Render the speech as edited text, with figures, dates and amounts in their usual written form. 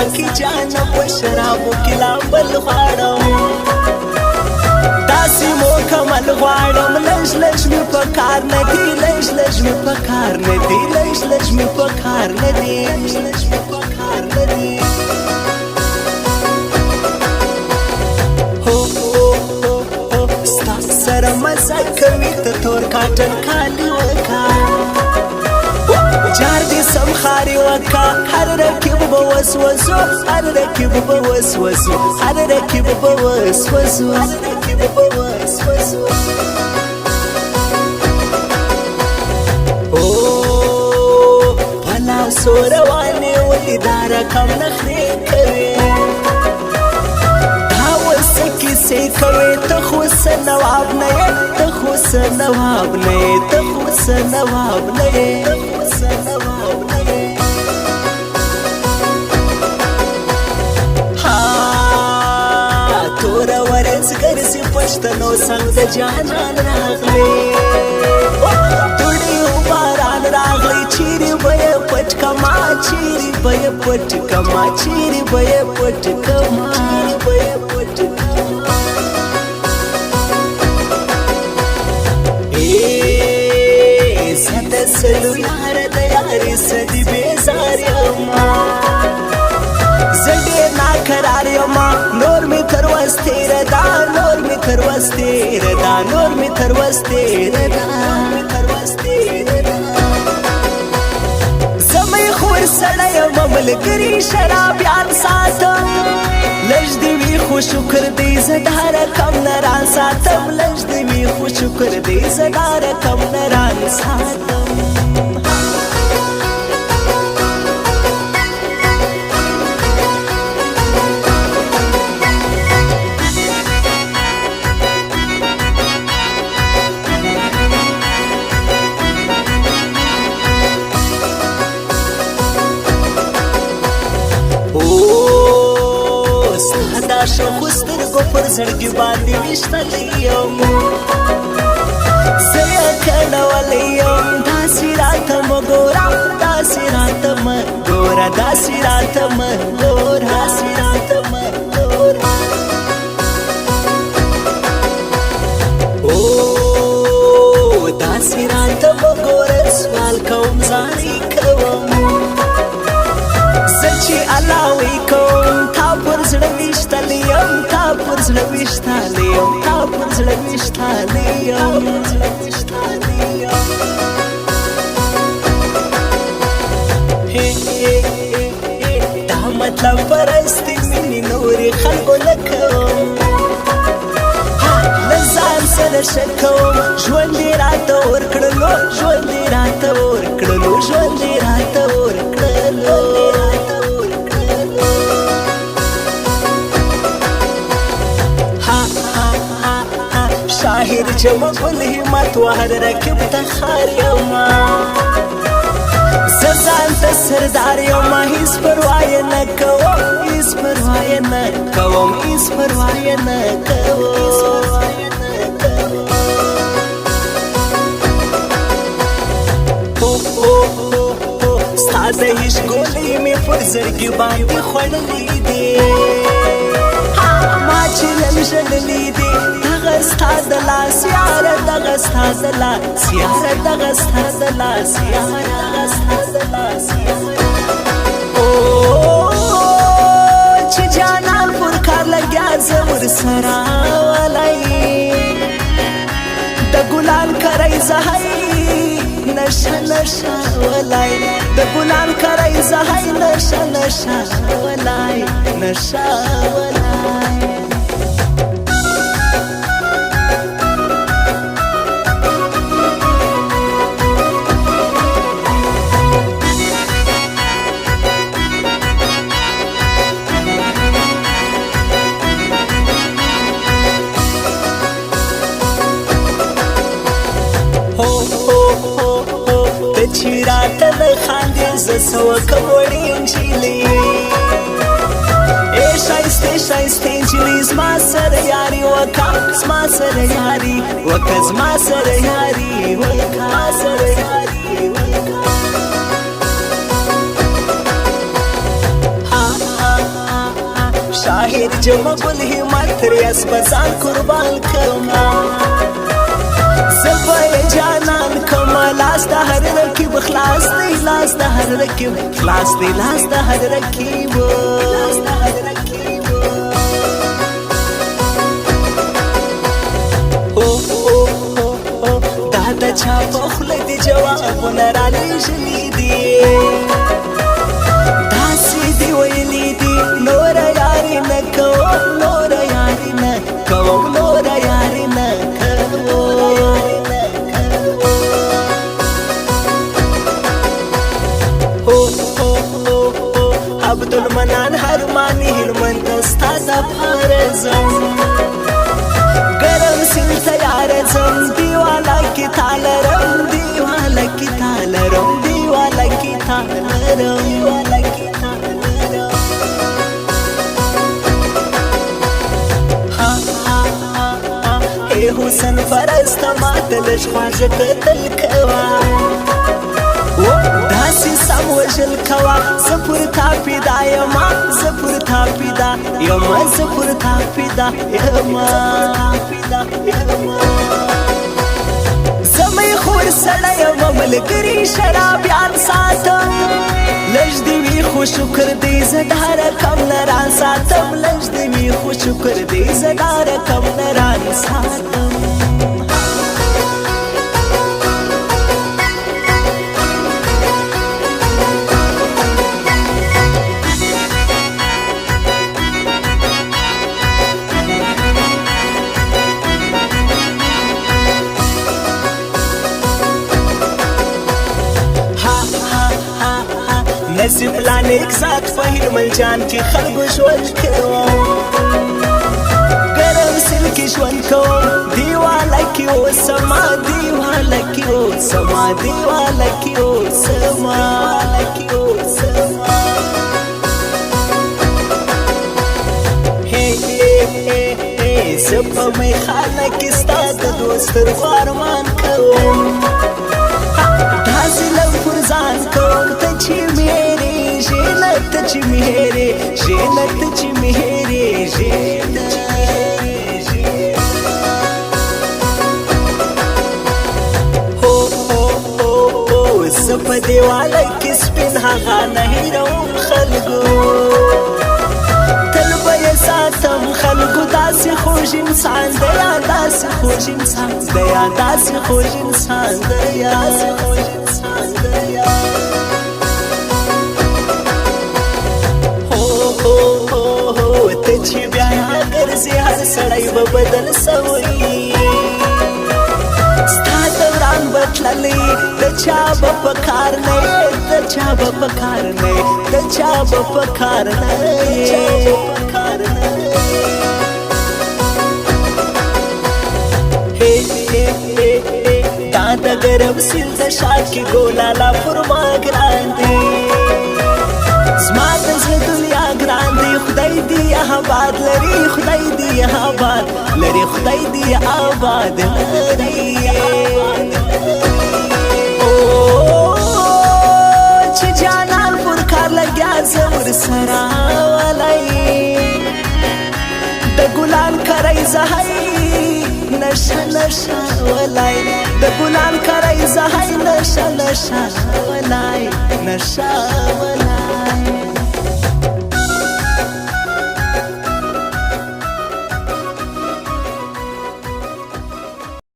साकी जान په شرابو کې لامبل غواړم داسې مکمل غواړم لږ لږ مې په کار نه دي لږ لږ مې په کار نه دي لږ لږ مې په کار نه دي ستا سره مزه کوي ته تور کاټن کالي وکا جار دي سم خاري وکا هر رکب به وسوسو هر رکب به وسوسو هر رکب به وسوسو هر رکب به وسوسو او بلا سوروانه ولې دار کم نخري کوي دا وسکی سي کوي ته خو سنواب نه ته خو سنواب نه ته خو سنواب نه تورا ورز ګرځي پښتنو څنګ د جانان راغلي توړي باران راغلي چیرې به پټ کما چیرې به پټ کما چیرې به پټ کما زده سلو یار د یاري سدي بیزار یما زړه ناقرار یما نور می تر وسته ردا نور می تر وسته ردا نور می تر وسته ردا زمي خور سړی یما ملګری شراب یان ساتم لږ دی وی خو شکر دی زدار کم نران ساتم لږ دی وی خو شکر دی زدار کم نران ساتم دا شوخ سترګو پر زړګي باندې وشتلی یم زه یې کړولی یم داسې راته مه ګوره داسې راته مه ګوره داسې راته مه ګوره داسې راته مه ګوره او داسې راته مه ګوره سوال کوم زارې کوم زه چې علاوې کوم تا پر زړه ویشتلی یم تا پر زړه ویشتلی یم تا پر زړه ویشتلی یم دا مطلب پرستی مینې نورې خلکو نه کوم له ځان سره ښه کوم ژوند یې راته ورکړلو ژوند یې راته ورکړلو ژوند یې راته ورکړلو شاهد جمع الهمت وهر رکب تخار یوما ززان ته سردار یوما هیڅ پروا نه کوم هیڅ پروا نه کوم هیڅ پروا نه کوم ستا د هیڅ ګولې مې پر زړګي باندې خوړلې دي ما چې نن ژړلې دي دغه ستا د لاس یاره دغه ستا د لاس یاره دغه ستا د لاس یاره دغه ستا د لاس او چې جانان پر کار لګیا زه ورسره ولی د ګلان کرۍ زهی نشه نشه ولی د ګلان کرۍ زهی نشه نشه ولی نشه ولی چې راته نه خاندې زه څه وکړم وړې نجلۍ ای ښایستې ښایستې نجلۍ زما سره یاري وکړه زما سره یاري وکړه زما سره یاري وکړه ما سره یاري وکړه جمع گل همت ریاس بزان قربان کما زبای جانان کما لاس دا هر رکیب خلاص دی لاس دا هر رکیب خلاص دی لاس دا هر رکیب لاس دا هر رکیب دا دا چا پخل دی جوابونه را لیږلي دي داسې دی ویلي دي نوره یاري نه کوم نوره یاري نه کوم نوره یاري نه عبدالمنان هرمانی هلمند ستا د پاره ځم ګرم سیند ته یاره ځم دیواله کې تا لرم دیواله کې تا لرم دیواله کې تا لرم دیواله کې تا لرم ای حسن پرسته ماته لږ خواږه کتل کوه داسې سم وژل کوه زه پر تا پیدا یمه زه پر تا پیدا یمه زه پر تا پیدا یمه زه می خور سړی یمه ملګري شرابیان ساتم لږ دې وي خو شکر دې زه دا رقم نه راساتم لږ دې وي خو شکر دې زه دا رقم نه راساتم نصیب لان ایک ساتھ فہر مل جان کی خلق شون کرو گرم سل کی شون کو دیوالا کی او سما دیوالا کی او سما دیوالا کی او سما کی او سما ہے سپا میں خانہ کستا دوست روارمان کرو دازی لم پرزان کوم تچی میری جنت تچی میری جنت تچی میری جنت ہو سپ دیواله کې سپین هغه نه هیروم خلګو تل به یې ساتم خلګو داسې خوږ انسان دی داسې خوږ انسان دی داسې خوږ انسان دی داسې خوږ انسان دی ته چې بیا ګرځې هر سړی به بدل سوی ستا دوران به تللی د چا به په کار نه د چا به په کار نه د چا به په کار نه دا د ګرم سیند د شا کې ګولالا پر ما ګران دی زما د زړه دنیا ګران دی خدای دې آباد لري خدای دې آباد لري خدای دې آباد لري چې جانان پر کار لګیا زه ورسره ولی د ګلان کرۍ زهی نشه نشه ولی د ګلان کرۍ زهی نشه نشه ولی نشه ولی